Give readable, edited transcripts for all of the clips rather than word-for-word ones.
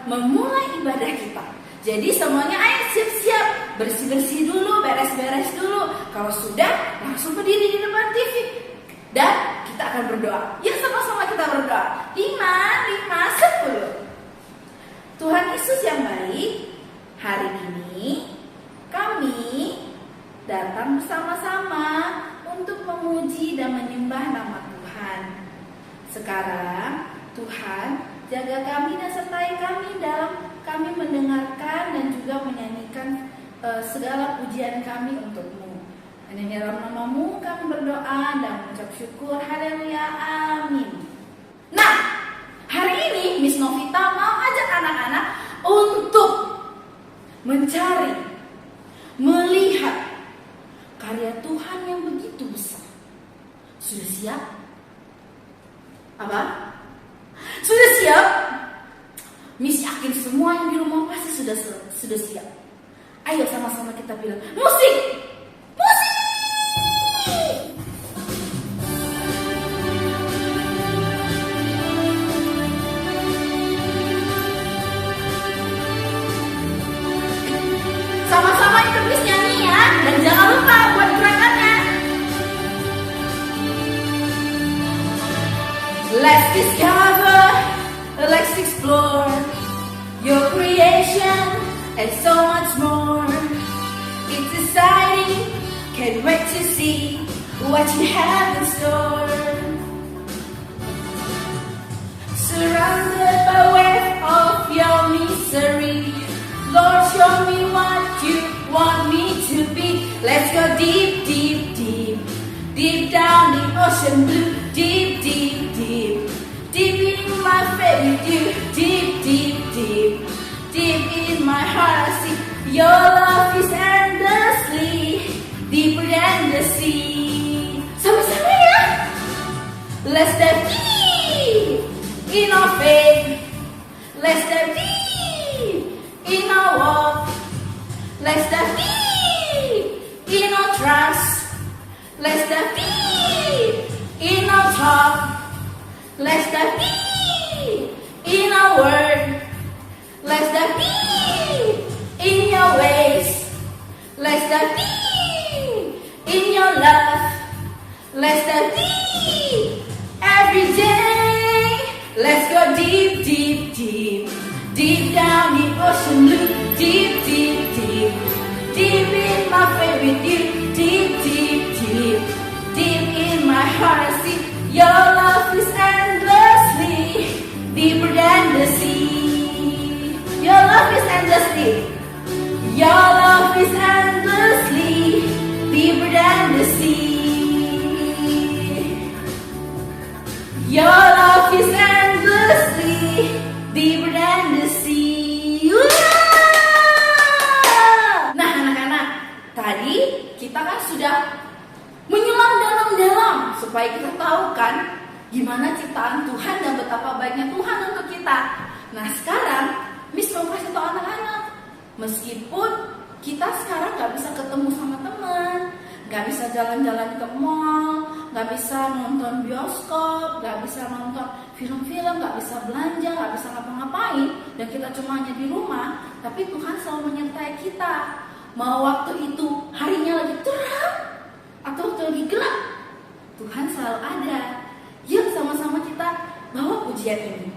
memulai ibadah kita. Jadi semuanya ayo siap-siap, bersih-bersih dulu, beres-beres dulu. Kalau sudah, langsung berdiri di depan TV. Dan kita akan berdoa. Yuk sama-sama kita berdoa. 5, 10. Tuhan Yesus yang baik, hari ini kami datang bersama-sama untuk memuji dan menyembah nama Tuhan. Sekarang Tuhan jaga kami dan sertai kami dalam kami mendengarkan dan juga menyanyikan segala pujian kami untuk-Mu. Hanya dalam nama-Mu kami berdoa dan mengucap syukur. Haleluya, amin. Nah, hari ini Miss Novita mau ajak anak-anak untuk mencari, melihat karya Tuhan yang begitu besar. Sudah siap? Apa? Sudah siap? Miss yakin semua yang di rumah pasti sudah siap. Ayo sama-sama kita bilang, musik! Musik! Sama-sama ikut Miss nyanyi ya, dan jangan lupa buat gerakannya. Let's discover, let's explore your creation and so much more. It's exciting, can't wait to see what you have in store. Surrounded by wave of your misery, Lord, show me what you want me to be. Let's go deep, deep, deep, deep down the ocean blue. Deep, deep, deep, deep in my faith with you. Deep, deep, deep, deep in my heart I see your love is endlessly deeper than the sea. Sama-sama ya. Let's dive deep in our faith. Let's dive deep in our walk. Let's dive deep in our trust. Let's dive deep in our talk. Let's dive deep in our word. Let's dive deep in your ways. Let's dive deep in your love. Let's dive deep every day. Let's go deep, deep, deep, deep down the ocean blue. Deep, deep, deep, deep in my faith with you. Deep, deep, deep, deep in my heart I see your love is endlessly deeper than the sea. Your love is endlessly. Your love is endlessly deeper than the sea. Your love is endlessly deeper than the sea. Nah anak-anak, tadi kita kan sudah menyelam dalam-dalam supaya kita tahu kan gimana ciptaan Tuhan dan betapa baiknya Tuhan untuk kita. Nah sekarang Miss mau kasih tahu anak-anak, meskipun kita sekarang gak bisa ketemu sama teman, gak bisa jalan-jalan ke mall, gak bisa nonton bioskop, gak bisa nonton film-film, gak bisa belanja, gak bisa ngapa-ngapain, dan kita cuma hanya di rumah, tapi Tuhan selalu menyertai kita. Mau waktu itu harinya lagi terang atau waktu lagi gelap, Tuhan selalu ada. Yuk sama-sama kita bawa pujian ini.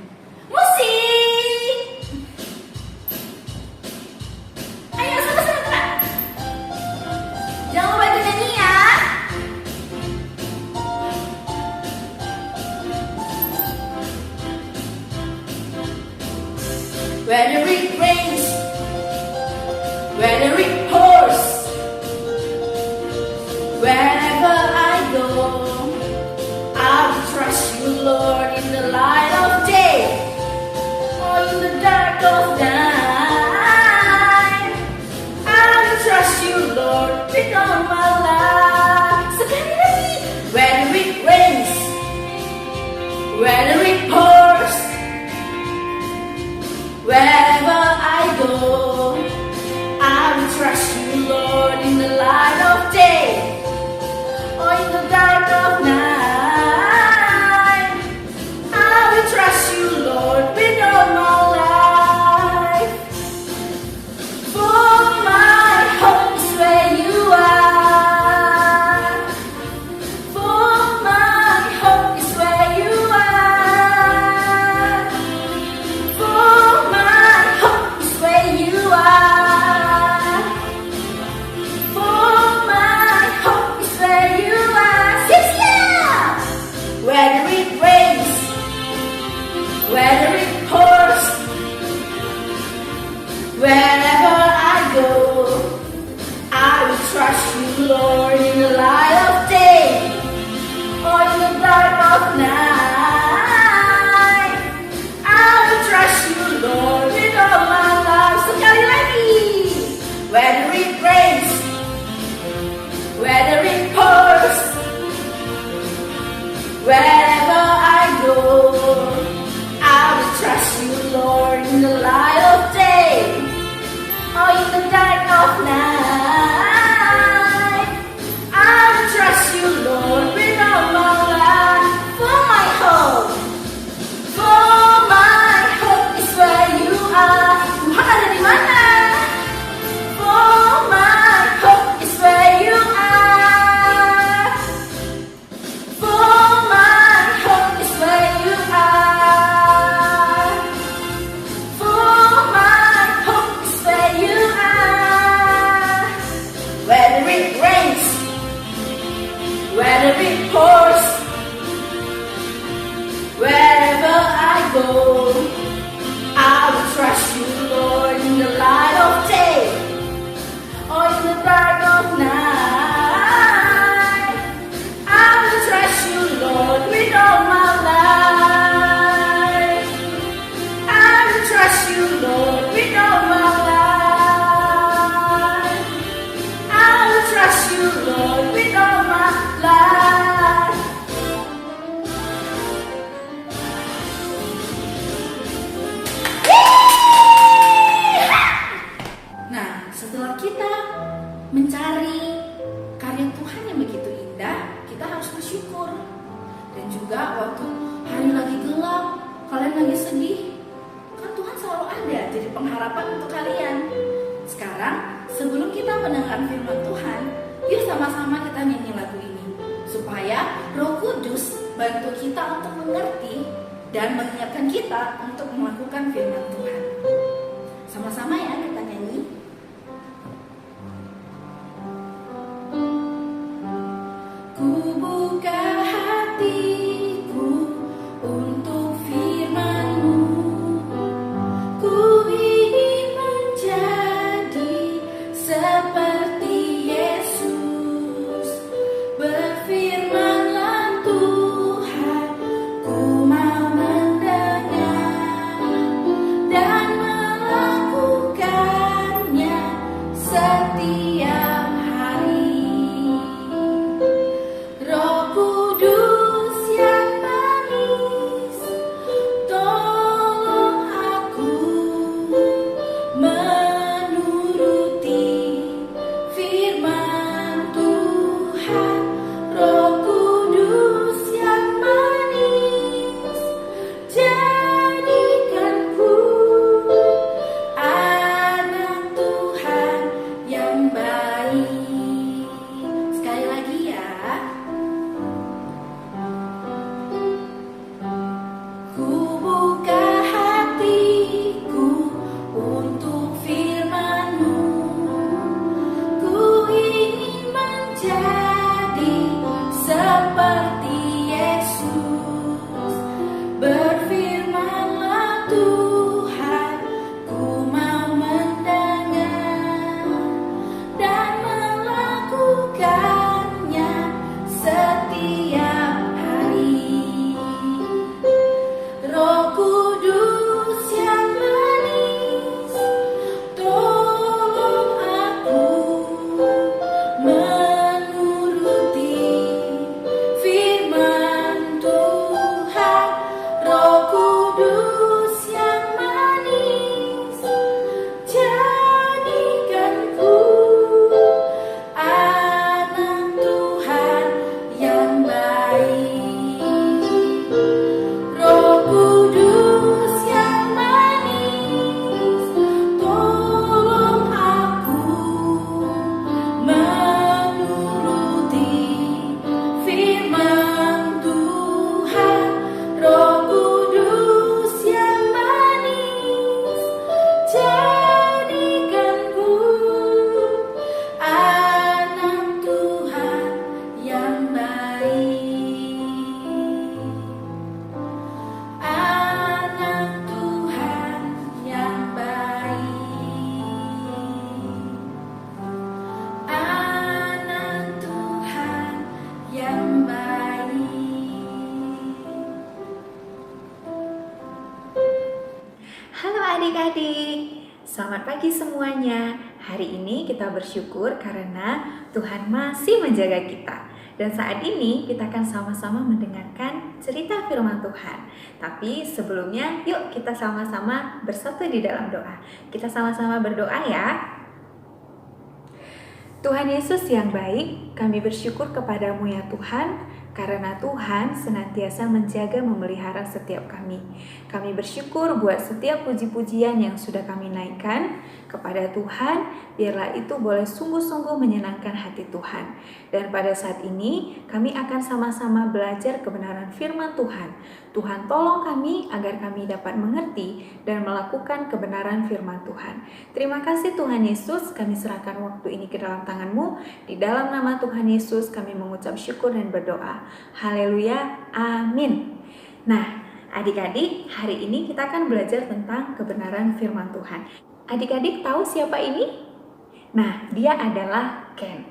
Musik! Ayo sama-sama. Jangan lupa nyanyi ya. Whether it rains, whether it pours, wherever I go, I will trust you, Lord, in the light of day or in the dark of night. I will trust you, Lord, with all my life. Sekali lagi. Whether it rains, whether it pours, wherever I go, I will trust you, Lord, in the light of day or in the dark of night. I will trust you, Lord, with all my life. Wherever I go, I will trust you, Lord, in the light of day or in the dark of night. I will trust you, Lord, with all my life. Sekali lagi. Whether it rains, whether it pours, wherever I go, I will trust you, Lord, in the light of day or in the dark of night. I will trust you, Lord, with all my life. For my hope is where you are. Tuhan ada di mana? For my hope is where you are. For my hope is where you are. For my hope is where you are. Whether it rains, whether it pours, wherever I go, I will trust you, Lord, in the light of day or in the dark of night. I will trust you, Lord, with all my life. I will trust you, Lord, with all my life. I will trust you, Lord, with all my life. Nah, setelah kita mencari karya Tuhan yang begitu indah, kita harus bersyukur. Dan juga waktu hari lagi gelap, kalian lagi sedih, kan Tuhan selalu ada jadi pengharapan untuk kalian. Sekarang, sebelum kita mendengar firman Tuhan, yuk sama-sama kita nyanyi lagu ini, supaya Roh Kudus bantu kita untuk mengerti dan mengingatkan kita untuk melakukan firman Tuhan. Sama-sama ya kita nyanyi. Ku buka hatiku untuk firman-Mu. Ku ingin menjadi seperti Yesus. Berfirman-Lah Tuhan, ku mau mendengar dan melakukannya setiap hari. Roh Kudus yang manis, tolong aku menuruti firman Tuhan. Roh Kudus yang manis, jadikanku adik-adik, selamat pagi semuanya. Hari ini kita bersyukur karena Tuhan masih menjaga kita. Dan saat ini kita akan sama-sama mendengarkan cerita firman Tuhan. Tapi sebelumnya yuk kita sama-sama bersatu di dalam doa. Kita sama-sama berdoa ya. Tuhan Yesus yang baik, kami bersyukur kepadamu ya Tuhan, karena Tuhan senantiasa menjaga memelihara setiap kami. Kami bersyukur buat setiap puji-pujian yang sudah kami naikkan kepada Tuhan, biarlah itu boleh sungguh-sungguh menyenangkan hati Tuhan. Dan pada saat ini kami akan sama-sama belajar kebenaran firman Tuhan. Tuhan tolong kami agar kami dapat mengerti dan melakukan kebenaran firman Tuhan. Terima kasih Tuhan Yesus, kami serahkan waktu ini ke dalam tangan-Mu. Di dalam nama Tuhan Yesus kami mengucap syukur dan berdoa. Haleluya, amin. Nah, adik-adik, hari ini kita akan belajar tentang kebenaran firman Tuhan. Adik-adik tahu siapa ini? Nah, dia adalah Ken.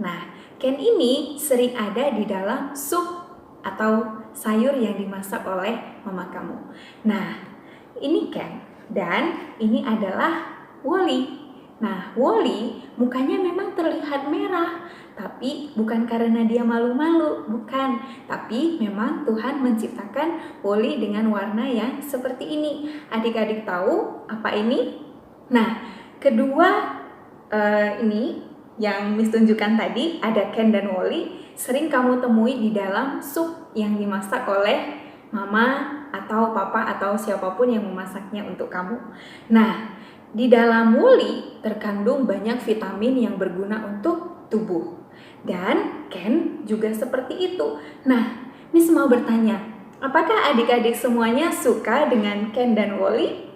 Nah, Ken ini sering ada di dalam sup atau sayur yang dimasak oleh mama kamu. Nah, ini Ken dan ini adalah Wally. Nah, Wally mukanya memang terlihat merah, tapi bukan karena dia malu-malu, bukan. Tapi memang Tuhan menciptakan Wally dengan warna yang seperti ini. Adik-adik tahu apa ini? Nah, kedua ini yang Miss tunjukkan tadi, ada Ken dan Wally, sering kamu temui di dalam sup yang dimasak oleh mama atau papa atau siapapun yang memasaknya untuk kamu. Nah, di dalam Wally terkandung banyak vitamin yang berguna untuk tubuh. Dan Ken juga seperti itu. Nah, Miss mau bertanya, apakah adik-adik semuanya suka dengan Ken dan Wally?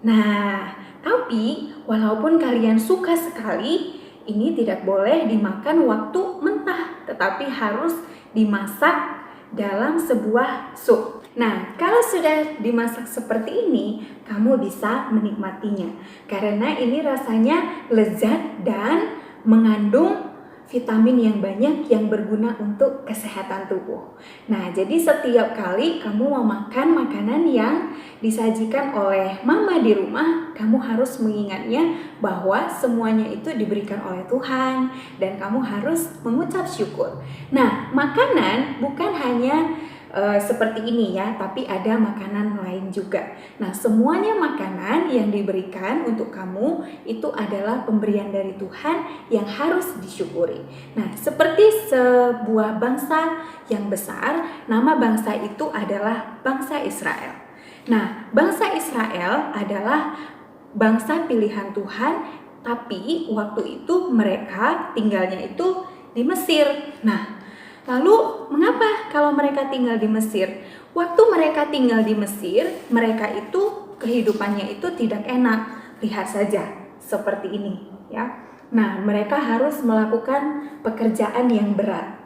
Nah, tapi walaupun kalian suka sekali, ini tidak boleh dimakan waktu mentah, tetapi harus dimasak dalam sebuah sup. Nah, kalau sudah dimasak seperti ini, kamu bisa menikmatinya. Karena ini rasanya lezat dan mengandung vitamin yang banyak yang berguna untuk kesehatan tubuh. Nah, jadi setiap kali kamu mau makan makanan yang disajikan oleh mama di rumah, kamu harus mengingatnya bahwa semuanya itu diberikan oleh Tuhan dan kamu harus mengucap syukur. Nah, makanan bukan hanya seperti ini ya, tapi ada makanan lain juga. Nah, semuanya makanan yang diberikan untuk kamu itu adalah pemberian dari Tuhan yang harus disyukuri. Nah, seperti sebuah bangsa yang besar, nama bangsa itu adalah bangsa Israel. Nah, bangsa Israel adalah bangsa pilihan Tuhan, tapi waktu itu mereka tinggalnya itu di Mesir. Nah, lalu mengapa kalau mereka tinggal di Mesir? Waktu mereka tinggal di Mesir, mereka itu kehidupannya itu tidak enak. Lihat saja seperti ini ya. Nah, mereka harus melakukan pekerjaan yang berat.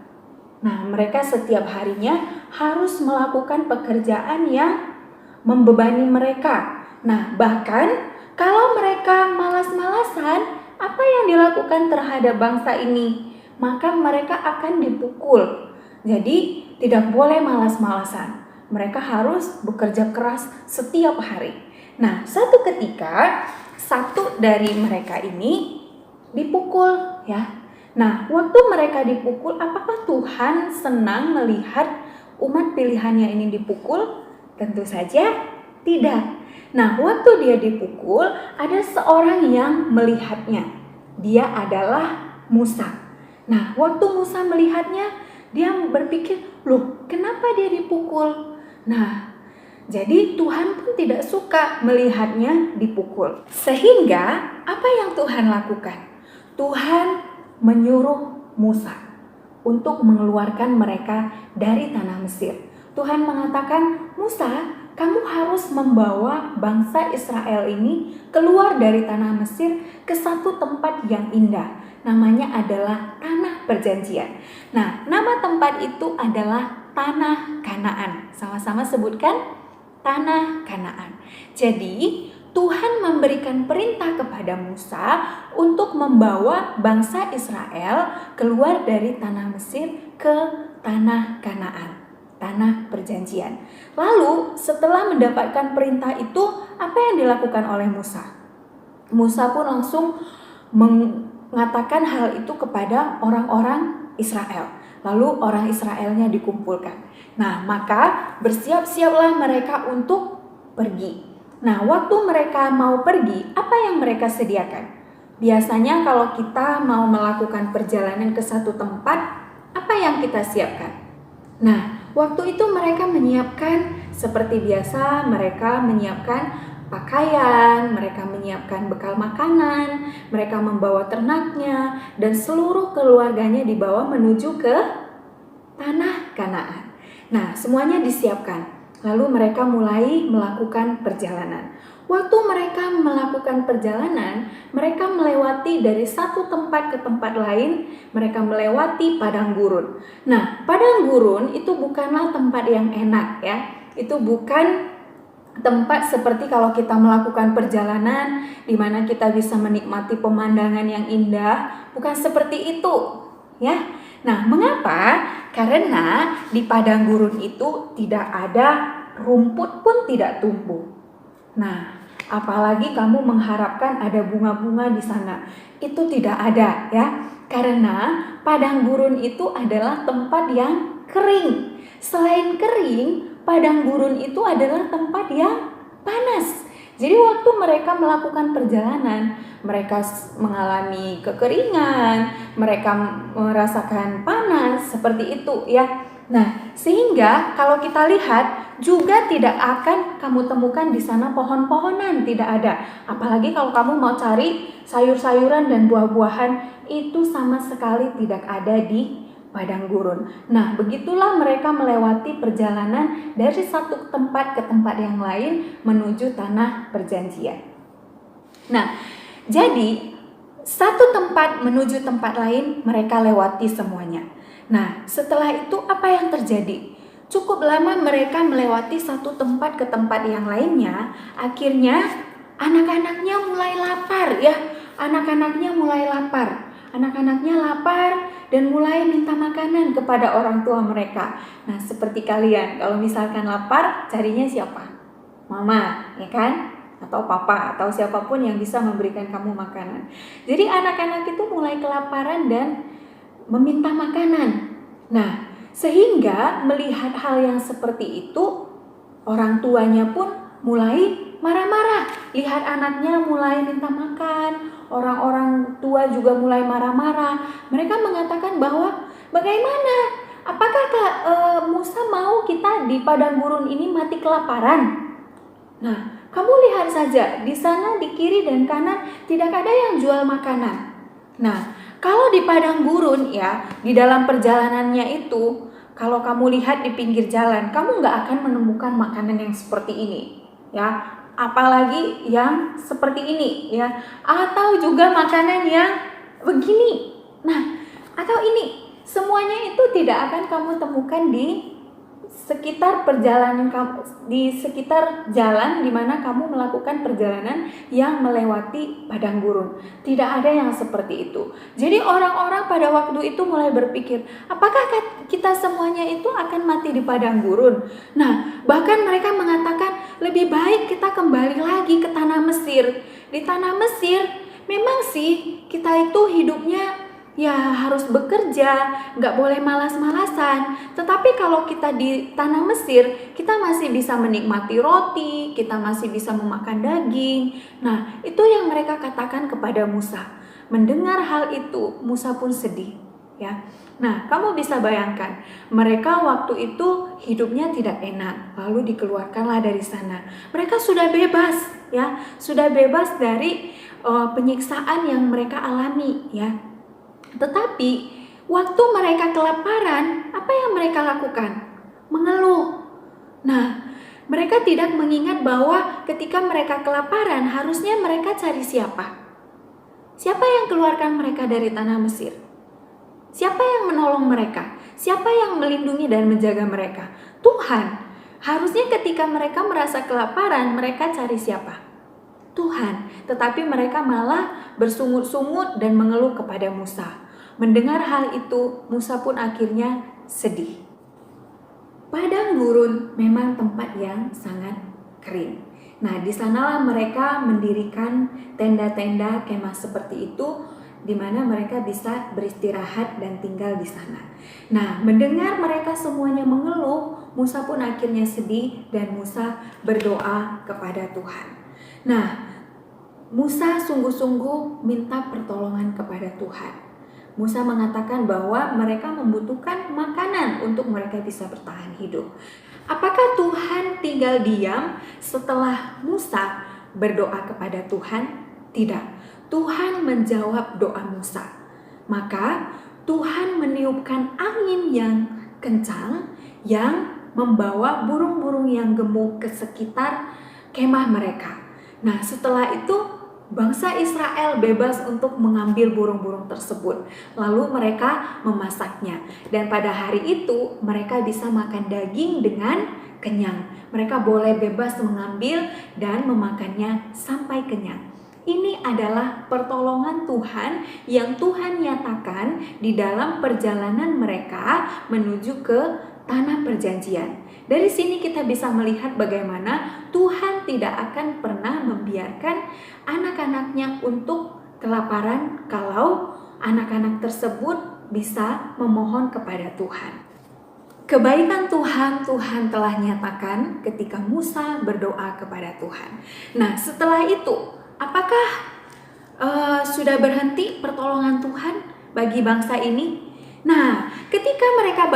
Nah, mereka setiap harinya harus melakukan pekerjaan yang membebani mereka. Nah, bahkan kalau mereka malas-malasan, apa yang dilakukan terhadap bangsa ini? Maka mereka akan dipukul. Jadi tidak boleh malas-malasan. Mereka harus bekerja keras setiap hari. Nah, satu ketika satu dari mereka ini dipukul ya. Nah, waktu mereka dipukul, apakah Tuhan senang melihat umat pilihannya ini dipukul? Tentu saja tidak. Nah, waktu dia dipukul, ada seorang yang melihatnya. Dia adalah Musa. Nah, waktu Musa melihatnya, dia berpikir, loh, kenapa dia dipukul? Nah, jadi Tuhan pun tidak suka melihatnya dipukul. Sehingga, apa yang Tuhan lakukan? Tuhan menyuruh Musa untuk mengeluarkan mereka dari tanah Mesir. Tuhan mengatakan, Musa, kamu harus membawa bangsa Israel ini keluar dari tanah Mesir ke satu tempat yang indah. Namanya adalah Tanah Perjanjian. Nah, nama tempat itu adalah Tanah Kanaan. Sama-sama sebutkan Tanah Kanaan. Jadi, Tuhan memberikan perintah kepada Musa untuk membawa bangsa Israel keluar dari tanah Mesir ke Tanah Kanaan. tanah perjanjian. Lalu setelah mendapatkan perintah itu, apa yang dilakukan oleh Musa? Musa pun langsung mengatakan hal itu kepada orang-orang Israel. Lalu orang Israelnya dikumpulkan. Nah, maka bersiap-siaplah mereka untuk pergi. Nah, waktu mereka mau pergi, apa yang mereka sediakan? Biasanya kalau kita mau melakukan perjalanan ke satu tempat, apa yang kita siapkan? Nah, waktu itu mereka menyiapkan seperti biasa, mereka menyiapkan pakaian, mereka menyiapkan bekal makanan, mereka membawa ternaknya, dan seluruh keluarganya dibawa menuju ke tanah Kanaan. Nah, semuanya disiapkan. Lalu mereka mulai melakukan perjalanan. Waktu mereka melakukan perjalanan, mereka melewati dari satu tempat ke tempat lain, mereka melewati padang gurun. Nah, padang gurun itu bukanlah tempat yang enak ya. Itu bukan tempat seperti kalau kita melakukan perjalanan di mana kita bisa menikmati pemandangan yang indah, bukan seperti itu, ya. Nah, mengapa? Karena di padang gurun itu tidak ada rumput pun tidak tumbuh. Nah, apalagi kamu mengharapkan ada bunga-bunga di sana, itu tidak ada, ya. Karena padang gurun itu adalah tempat yang kering. Selain kering, padang gurun itu adalah tempat yang panas. Jadi waktu mereka melakukan perjalanan, mereka mengalami kekeringan, mereka merasakan panas seperti itu ya. Nah, sehingga kalau kita lihat juga tidak akan kamu temukan di sana pohon-pohonan, tidak ada. Apalagi kalau kamu mau cari sayur-sayuran dan buah-buahan, itu sama sekali tidak ada di padang gurun. Nah, begitulah mereka melewati perjalanan dari satu tempat ke tempat yang lain menuju tanah perjanjian. Nah, jadi satu tempat menuju tempat lain mereka lewati semuanya. Nah, setelah itu apa yang terjadi? Cukup lama mereka melewati satu tempat ke tempat yang lainnya, akhirnya anak-anaknya mulai lapar ya. Anak-anaknya mulai lapar. Anak-anaknya lapar dan mulai minta makanan kepada orang tua mereka. Nah, seperti kalian, kalau misalkan lapar, carinya siapa? Mama, ya kan? Atau papa, atau siapapun yang bisa memberikan kamu makanan. Jadi anak-anak itu mulai kelaparan dan meminta makanan. Nah, sehingga melihat hal yang seperti itu, orang tuanya pun mulai marah-marah. Lihat anaknya mulai minta makan, orang-orang tua juga mulai marah-marah. Mereka mengatakan bahwa bagaimana? Apakah Musa mau kita di padang gurun ini mati kelaparan? Nah, kamu lihat saja di sana di kiri dan kanan tidak ada yang jual makanan. Nah, kalau di padang gurun ya, di dalam perjalanannya itu, kalau kamu lihat di pinggir jalan, kamu nggak akan menemukan makanan yang seperti ini, ya. Apalagi yang seperti ini, ya. Atau juga makanan yang begini. Nah, atau ini, semuanya itu tidak akan kamu temukan di sekitar perjalanan kamu, di sekitar jalan di mana kamu melakukan perjalanan yang melewati padang gurun. Tidak ada yang seperti itu. Jadi orang-orang pada waktu itu mulai berpikir, apakah kita semuanya itu akan mati di padang gurun? Nah, bahkan mereka mengatakan lebih baik kita kembali lagi ke tanah Mesir. Di tanah Mesir memang sih kita itu hidupnya ya harus bekerja, nggak boleh malas-malasan. Tetapi kalau kita di tanah Mesir, kita masih bisa menikmati roti, kita masih bisa memakan daging. Nah, itu yang mereka katakan kepada Musa. Mendengar hal itu, Musa pun sedih. Ya, nah kamu bisa bayangkan, mereka waktu itu hidupnya tidak enak, lalu dikeluarkanlah dari sana. Mereka sudah bebas, ya, sudah bebas dari penyiksaan yang mereka alami, ya. Tetapi waktu mereka kelaparan, apa yang mereka lakukan? Mengeluh. Nah, mereka tidak mengingat bahwa ketika mereka kelaparan, harusnya mereka cari siapa? Siapa yang keluarkan mereka dari tanah Mesir? Siapa yang menolong mereka? Siapa yang melindungi dan menjaga mereka? Tuhan. Harusnya ketika mereka merasa kelaparan, mereka cari siapa? Tuhan. Tetapi mereka malah bersungut-sungut dan mengeluh kepada Musa. Mendengar hal itu, Musa pun akhirnya sedih. Padang gurun memang tempat yang sangat kering. Nah, di sanalah mereka mendirikan tenda-tenda kemah seperti itu, di mana mereka bisa beristirahat dan tinggal di sana. Nah, mendengar mereka semuanya mengeluh, Musa pun akhirnya sedih dan Musa berdoa kepada Tuhan. Nah, Musa sungguh-sungguh minta pertolongan kepada Tuhan. Musa mengatakan bahwa mereka membutuhkan makanan untuk mereka bisa bertahan hidup. Apakah Tuhan tinggal diam setelah Musa berdoa kepada Tuhan? Tidak. Tuhan menjawab doa Musa. Maka Tuhan meniupkan angin yang kencang yang membawa burung-burung yang gemuk ke sekitar kemah mereka. Nah, setelah itu bangsa Israel bebas untuk mengambil burung-burung tersebut. Lalu mereka memasaknya. Dan pada hari itu mereka bisa makan daging dengan kenyang. Mereka boleh bebas mengambil dan memakannya sampai kenyang. Ini adalah pertolongan Tuhan yang Tuhan nyatakan di dalam perjalanan mereka menuju ke tanah perjanjian. Dari sini kita bisa melihat bagaimana Tuhan tidak akan pernah membiarkan anak-anaknya untuk kelaparan kalau anak-anak tersebut bisa memohon kepada Tuhan. Kebaikan Tuhan, Tuhan telah nyatakan ketika Musa berdoa kepada Tuhan. Nah, setelah itu, apakah sudah berhenti pertolongan Tuhan bagi bangsa ini? Nah, ketika mereka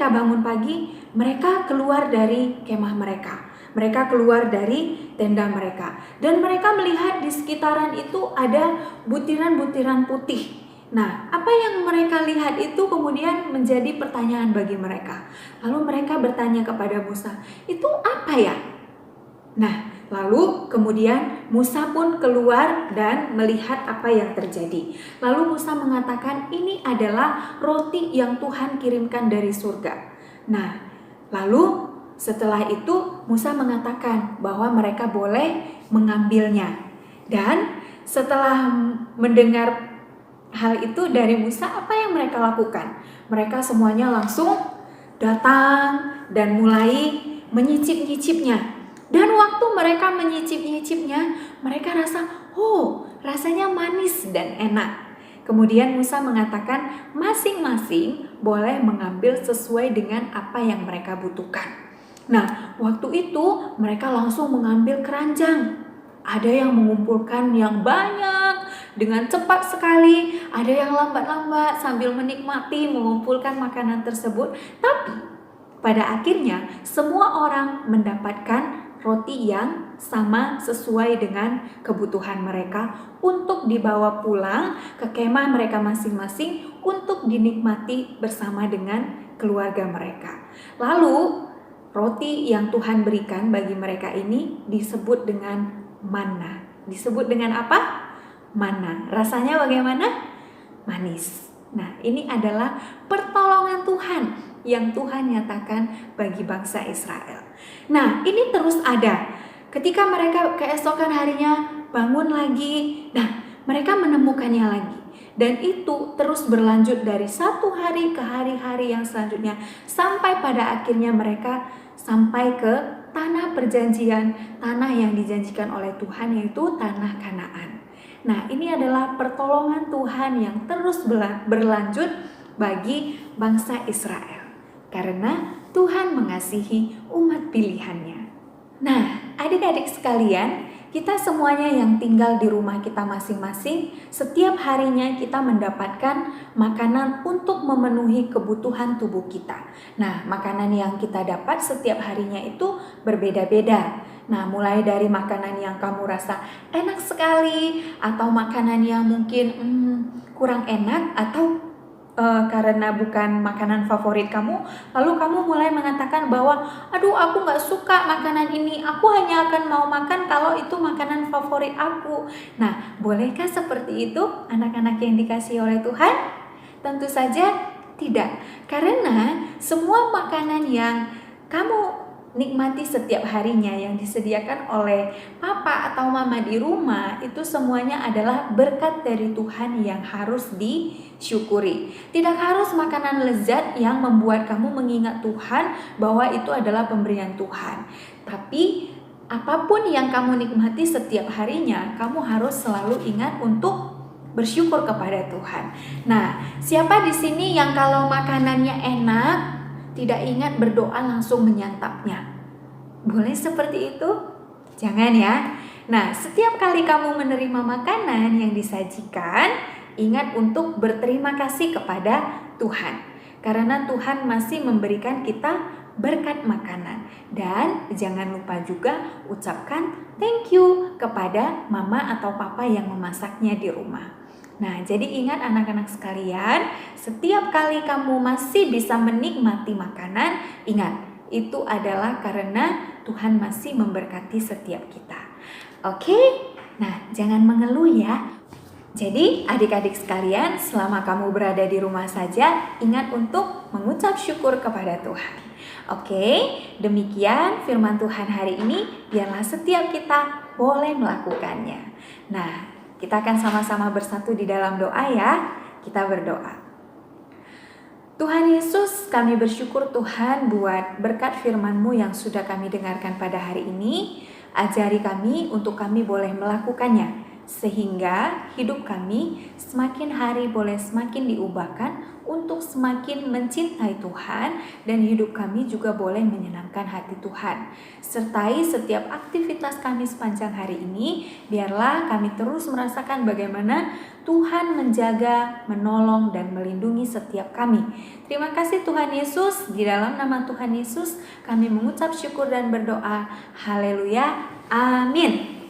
bangun pagi, mereka keluar dari kemah mereka. Mereka keluar dari tenda mereka. Dan mereka melihat di sekitaran itu ada butiran-butiran putih. Nah, apa yang mereka lihat itu kemudian menjadi pertanyaan bagi mereka. Lalu mereka bertanya kepada Musa, itu apa ya? Nah, lalu kemudian Musa pun keluar dan melihat apa yang terjadi. Lalu Musa mengatakan, ini adalah roti yang Tuhan kirimkan dari surga. Nah, lalu setelah itu Musa mengatakan bahwa mereka boleh mengambilnya. Dan setelah mendengar hal itu dari Musa, apa yang mereka lakukan? Mereka semuanya langsung datang dan mulai menyicip-nyicipnya. Dan waktu mereka menyicip-nyicipnya, mereka rasanya manis dan enak. Kemudian Musa mengatakan masing-masing boleh mengambil sesuai dengan apa yang mereka butuhkan. Nah, waktu itu mereka langsung mengambil keranjang. Ada yang mengumpulkan yang banyak dengan cepat sekali, ada yang lambat-lambat sambil menikmati mengumpulkan makanan tersebut. Tapi pada akhirnya semua orang mendapatkan roti yang sama sesuai dengan kebutuhan mereka untuk dibawa pulang ke kemah mereka masing-masing untuk dinikmati bersama dengan keluarga mereka. Lalu roti yang Tuhan berikan bagi mereka ini disebut dengan mana. Disebut dengan apa? Mana. Rasanya bagaimana? Manis. Nah, ini adalah pertolongan Tuhan yang Tuhan nyatakan bagi bangsa Israel. Nah, ini terus ada. Ketika mereka keesokan harinya bangun lagi, nah mereka menemukannya lagi. Dan itu terus berlanjut dari satu hari ke hari-hari yang selanjutnya. Sampai pada akhirnya mereka sampai ke tanah perjanjian, tanah yang dijanjikan oleh Tuhan, yaitu tanah Kanaan. Nah, ini adalah pertolongan Tuhan yang terus berlanjut bagi bangsa Israel. Karena Tuhan mengasihi umat pilihannya. Nah, adik-adik sekalian, kita semuanya yang tinggal di rumah kita masing-masing, setiap harinya kita mendapatkan makanan untuk memenuhi kebutuhan tubuh kita. Nah, makanan yang kita dapat setiap harinya itu berbeda-beda. Nah, mulai dari makanan yang kamu rasa enak sekali, atau makanan yang mungkin kurang enak, atau karena bukan makanan favorit kamu, lalu kamu mulai mengatakan bahwa aduh, aku gak suka makanan ini, aku hanya akan mau makan kalau itu makanan favorit aku. Nah, bolehkah seperti itu anak-anak yang dikasihi oleh Tuhan? Tentu saja tidak, karena semua makanan yang kamu nikmati setiap harinya yang disediakan oleh papa atau mama di rumah, itu semuanya adalah berkat dari Tuhan yang harus disyukuri. Tidak harus makanan lezat yang membuat kamu mengingat Tuhan bahwa itu adalah pemberian Tuhan. Tapi apapun yang kamu nikmati setiap harinya, kamu harus selalu ingat untuk bersyukur kepada Tuhan. Nah, siapa di sini yang kalau makanannya enak tidak ingat berdoa langsung menyantapnya? Boleh seperti itu? Jangan ya. Nah, setiap kali kamu menerima makanan yang disajikan, ingat untuk berterima kasih kepada Tuhan. Karena Tuhan masih memberikan kita berkat makanan. Dan jangan lupa juga ucapkan thank you kepada mama atau papa yang memasaknya di rumah. Nah, jadi ingat anak-anak sekalian, setiap kali kamu masih bisa menikmati makanan, ingat, itu adalah karena Tuhan masih memberkati setiap kita. Oke? Nah, jangan mengeluh ya. Jadi, adik-adik sekalian, selama kamu berada di rumah saja, ingat untuk mengucap syukur kepada Tuhan. Oke, demikian firman Tuhan hari ini, biarlah setiap kita boleh melakukannya. Nah, kita akan sama-sama bersatu di dalam doa ya. Kita berdoa. Tuhan Yesus, kami bersyukur Tuhan buat berkat firman-Mu yang sudah kami dengarkan pada hari ini. Ajari kami untuk kami boleh melakukannya, sehingga hidup kami semakin hari boleh semakin diubahkan untuk semakin mencintai Tuhan, dan hidup kami juga boleh menyenangkan hati Tuhan. Sertai setiap aktivitas kami sepanjang hari ini, biarlah kami terus merasakan bagaimana Tuhan menjaga, menolong, dan melindungi setiap kami. Terima kasih Tuhan Yesus, di dalam nama Tuhan Yesus kami mengucap syukur dan berdoa. Haleluya, amin.